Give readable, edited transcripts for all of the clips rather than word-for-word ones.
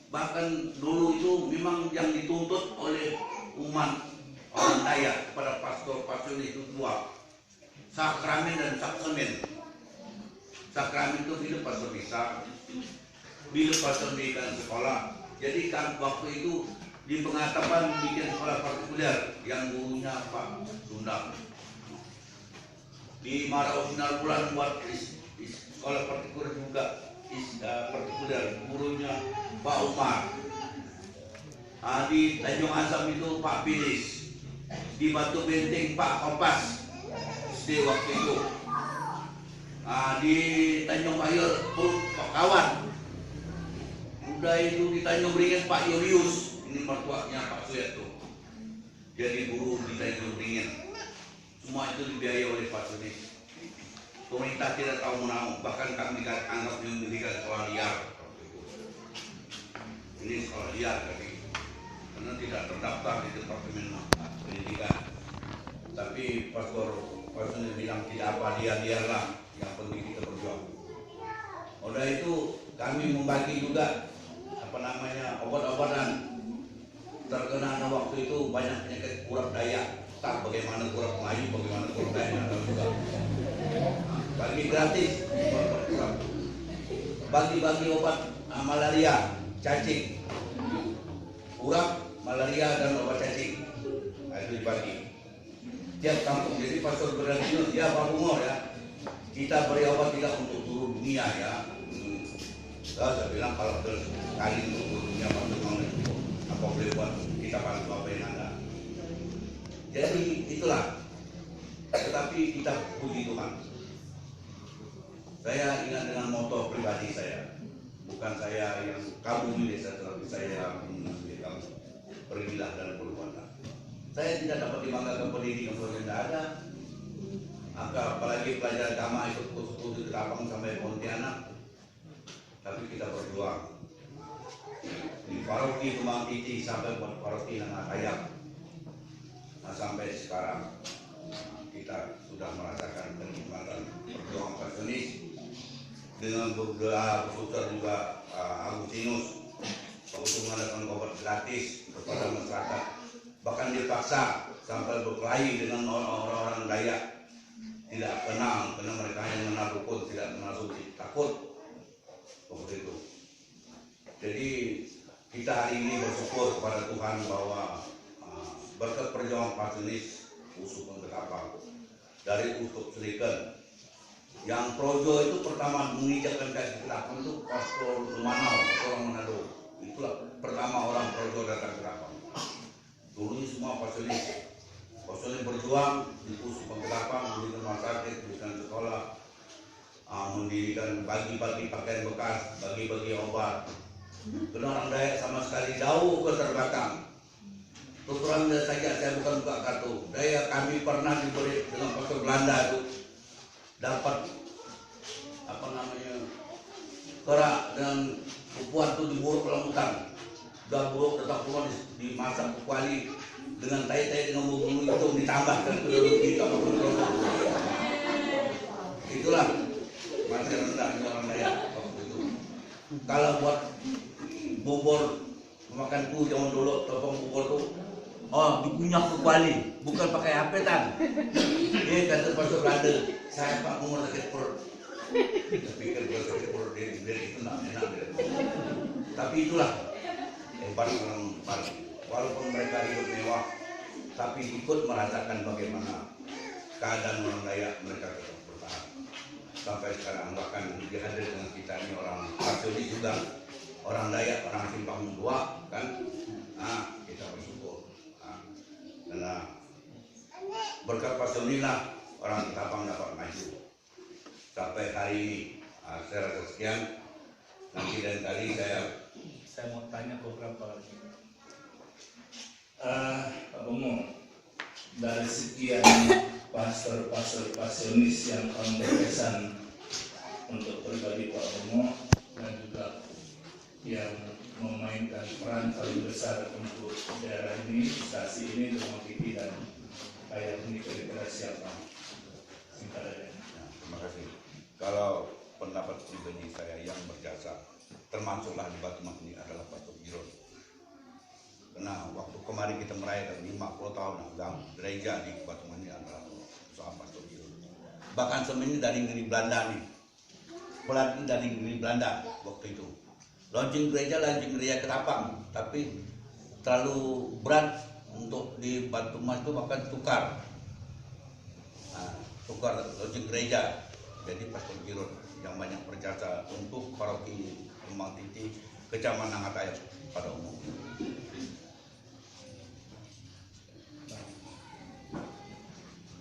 bahkan dulu itu memang yang dituntut oleh umat orang Dayak kepada pastor-pastor itu dua, sakramen dan saksemen. Sakramen itu bila pastor bisa, bila pastor berikan sekolah. Jadi kan waktu itu di Pengatapan bikin sekolah partikuler yang gurunya Pak Sundam. Di Marau Sinar Bulan buat sekolah partikuler juga, partikuler gurunya Pak Umar. Di Tanjung Asam itu Pak Bilis, di Batu Benteng Pak Kompas SD waktu itu. Di Tanjung Bayur Pak Kawan. Udah itu di Tanjung Beringin Pak Yurius, ini mertuanya Pak Suyato. Jadi guru di Tanjung Beringin. Semua itu dibiayai oleh Pak Sunis. Pemerintah tidak tahu menau, bahkan kami anggap mendirikan sekolah liar. Ini sekolah liar tadi, karena tidak terdaftar di Departemen Pendidikan. Tapi Pastor Sunis bilang tidak apa, liar-liarlah, yang penting kita berjuang. Udah itu kami membagi juga obat-obatan. Terkena waktu itu banyak penyakit kurap daya. Tak bagaimana kurap Melayu, bagaimana kurap daya juga. Bagi gratis, bagi obat malaria, cacing, kurap, malaria dan obat cacing. Nah, itu dibagi. Tiap kampung, jadi pastor berlanjut, ya Pak Bungo ya, kita beri obat tidak untuk seluruh dunia ya. Saya bilang kalau sekali untuk seluruh dunia apa boleh buat kita bantu apa yang ada. Jadi itulah. Tetapi kita puji Tuhan. Saya ingat dengan moto pribadi saya. Bukan saya yang kamu milih, tetapi saya memilih kamu. Pergilah dalam perbuatan. Saya tidak dapat dibanggakan pendidikan kalau tidak ada. Apalagi pelajar agama ikut kursus di Ketapang sampai Pontianak. Tapi kita berjuang. Di paroki Kemang Titi sampai paroki Nangahayak. Nah, sampai sekarang kita sudah merasakan kenikmatan perjuangan Pasionis dengan beberapa suster juga Agustinus untuk mengadakan obat gratis kepada masyarakat, bahkan dipaksa sampai berkelahi dengan orang-orang Dayak tidak kenal, karena mereka yang mengenal dukun, tidak mengenal suci, takut seperti itu. Jadi kita hari ini bersyukur kepada Tuhan bahwa berkat perjuangan Pasionis Uskup Ketapang dari Uskup Seliken yang projo itu pertama menginjakkan kaki Ketapang itu Pastor Lumanau, orang Manado. Itulah pertama orang projo datang ke Ketapang. Dulu semua Pasionis berjuang di Uskup Ketapang, mendirikan rumah sakit, mendirikan sekolah, mendirikan bagi-bagi pakaian bekas, bagi-bagi obat. Karena orang Dayak sama sekali jauh keterbelakang. Terus terang saja saya bukan buka kartu. Daya kami pernah diberi dengan pastor Belanda itu dapat kerak dan pupuan itu diburuk dalam hutan. Sudah buruk tetap keluar dimasak kuali dengan tai-tai dengan bumbu itu ditambahkan ke dalam kita. Itulah masih rendahnya orang Dayak waktu itu. Kalau buat bubur makan ku zaman dulu topong bubur tuh dikunyah ke kuali, bukan pakai apetan. Dia kata pastor Belanda, saya Pak mau sakit perut. Saya pikir kalau sakit perut dia itu enak. Tapi itulah hebat orang Bali. Walaupun mereka hidup mewah, tapi ikut merasakan bagaimana keadaan orang Dayak, mereka tetap bertahan sampai sekarang. Bahkan dihadir dengan kita ini orang Pasionis juga, orang Dayak, orang Simpang 2 kan. Kita bersyukur. Karena berkat Pasionis lah orang Ketapang dapat maju sampai hari ini. Saya rasa sekian. Nanti dan kali saya mau tanya beberapa lagi. Pak Bomo, dari sekian pastor-pastor Pasionis yang berkesan untuk pribadi Pak Bomo dan juga yang memainkan peran paling besar untuk daerah ini, stasi ini, Rumah TV dan kayak ini, kira-kira siapa? Singkat aja. Terima kasih. Kalau pendapat pribadi saya yang berjasa termasuklah di Batuman ini adalah Pastor Giron. Karena waktu kemarin kita merayakan 50 tahun agama gereja di Batuman ini adalah soal Pastor Giron. Bahkan sebenarnya dari negeri Belanda nih, pelatih dari negeri Belanda waktu itu. Launching gereja Ketapang, tapi terlalu berat untuk di Batuman itu, maka tukar launching gereja. Jadi Pastor Giron yang banyak berjasa untuk paroki Kembang Titi, Kecamatan Nangatayam pada umumnya.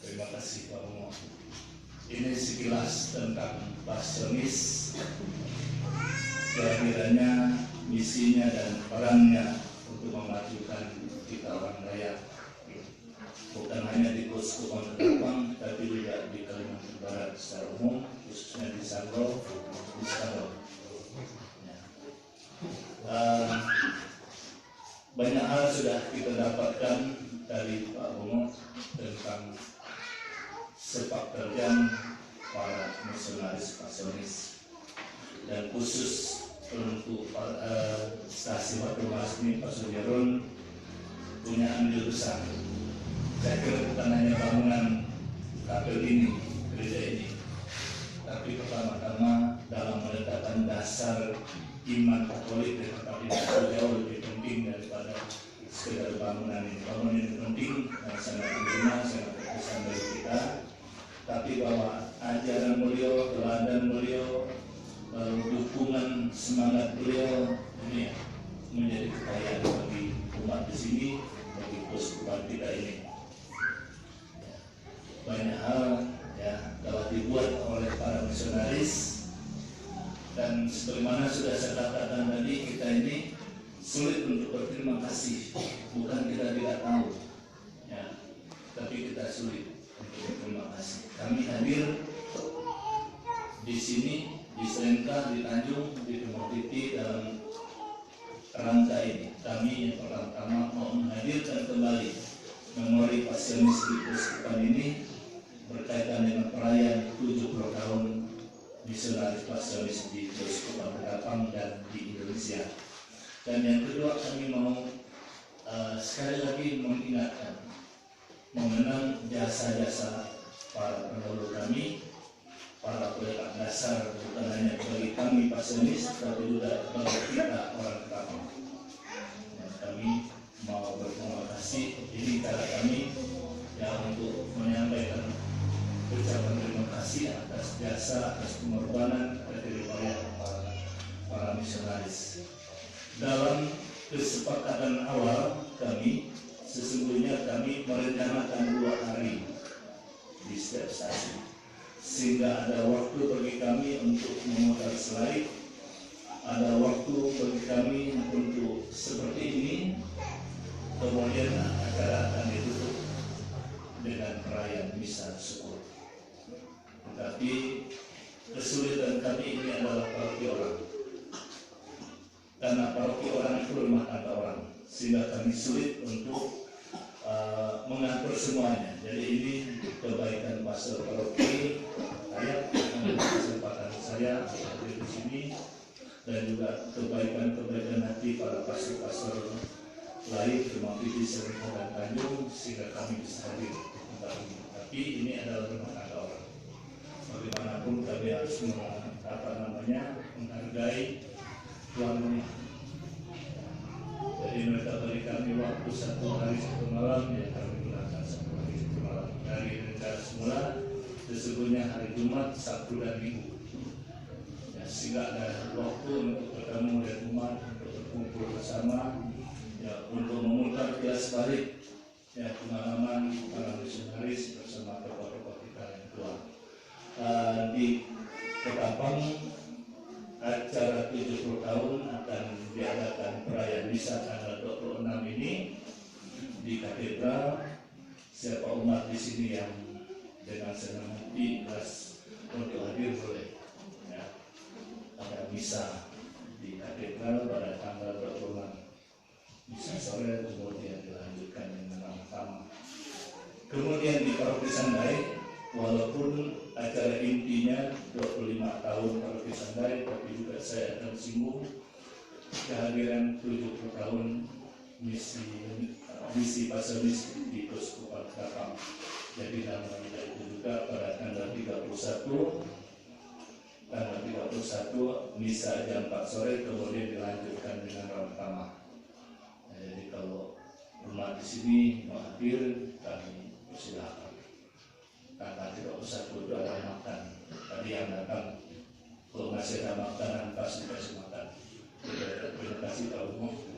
Terima kasih Pak Umo. Ini sekilas tentang Pasionis, kehadirannya, misinya dan perannya untuk memajukan kita orang Dayak, bukan hanya di Keuskupan Ketapang, tapi juga di Kalimantan Barat secara umum, khususnya di Sanggau, di Sanggau. Banyak hal sudah kita dapatkan dari Pak Umo tentang sepak terjang para misionaris Pasionis, dan khusus untuk stasi Batu Mas ini Pastor Giron punya andil besar. Saya kira bukan hanya bangunan kapel ini, gereja ini, tapi pertama-tama dalam meletakkan dasar iman Katolik dan Katolik jauh lebih penting daripada sekedar bangunan ini. Bangunan ini penting dan sangat berguna, sangat berkesan bagi kita. Tapi bahwa ajaran beliau, teladan beliau, dukungan semangat beliau ini menjadi kekayaan bagi umat di sini, bagi keuskupan kita ini. Banyak hal ya telah dibuat oleh para misionaris, dan sebagaimana sudah saya katakan tadi, kita ini sulit untuk berterima kasih. Bukan kita tidak tahu, ya, tapi kita sulit untuk berterima kasih. Kami hadir di sini, di Serenka, di Tanjung, di Kembang Titi dalam rangka ini. Kami yang pertama mau menghadirkan kembali memori Pasionis di Keuskupan ini berkaitan dengan perayaan 70 tahun misionaris Pasionis di Keuskupan Ketapang dan di Indonesia. Dan yang kedua, kami mau sekali lagi mengingatkan, mengenang jasa-jasa para pendahulu kami, para pelita dasar, bukan hanya bagi kami Pasionis, tapi juga bagi kita orang Ketapang. Dan kami mau berterima kasih. Ini cara kami ya untuk menyampaikan ucapan terima kasih atas jasa, atas pengorbanan, atas jeripaya para misionaris. Dalam kesepakatan awal kami, sesungguhnya kami merencanakan 2 hari di setiap stasiun, sehingga ada waktu bagi kami untuk memutar slide, ada waktu bagi kami untuk seperti ini, kemudian acara akan ditutup dengan perayaan misa syukur. Tetapi kesulitan kami ini adalah paroki orang, karena paroki orang itu rumah tangga orang, sehingga kami sulit untuk mengatur semuanya. Jadi ini kebaikan pastor paroki saya, kesempatan saya hadir di sini, dan juga kebaikan hati para pastor-pastor lain, termasuk di Serenka dan Tanjung, sehingga kami bisa hadir di tempat ini. Tapi ini adalah rumah tangga orang. Bagaimanapun kami harus menghargai tuan rumah. Jadi mereka beri kami waktu 1 hari 1 malam, ya kami gunakan 1 hari 1 malam. Dari rencana semula sesungguhnya hari Jumat, Sabtu dan Minggu. Ya, sehingga ada waktu untuk bertemu dan umat, untuk berkumpul bersama, ya, untuk memutar kilas balik ya pengalaman para misionaris bersama tokoh-tokoh kita yang tua. Di Ketapang acara 70 tahun akan diadakan perayaan misa tanggal 26 ini di katedral. Siapa umat di sini yang dengan senang hati ikhlas untuk hadir boleh ya. Ada misa di katedral pada tanggal 26 misa sore, kemudian dilanjutkan dengan malam. Kemudian di Paroki Sandai, walaupun acara intinya 25 tahun Paroki Sandai, tapi juga saya akan singgung kehadiran 70 tahun misi pastoris di Keuskupan Ketapang. Jadi namanya itu juga pada tanggal 31 misa jam 4 sore, kemudian dilanjutkan dengan Ramah. Jadi kalau umat di sini mau hadir, kami silakan. Tanggal 31 itu ada makan. Tadi yang datang, kalau masih ada makanan, pasti kasih makan. Terima kasih Pak Umum.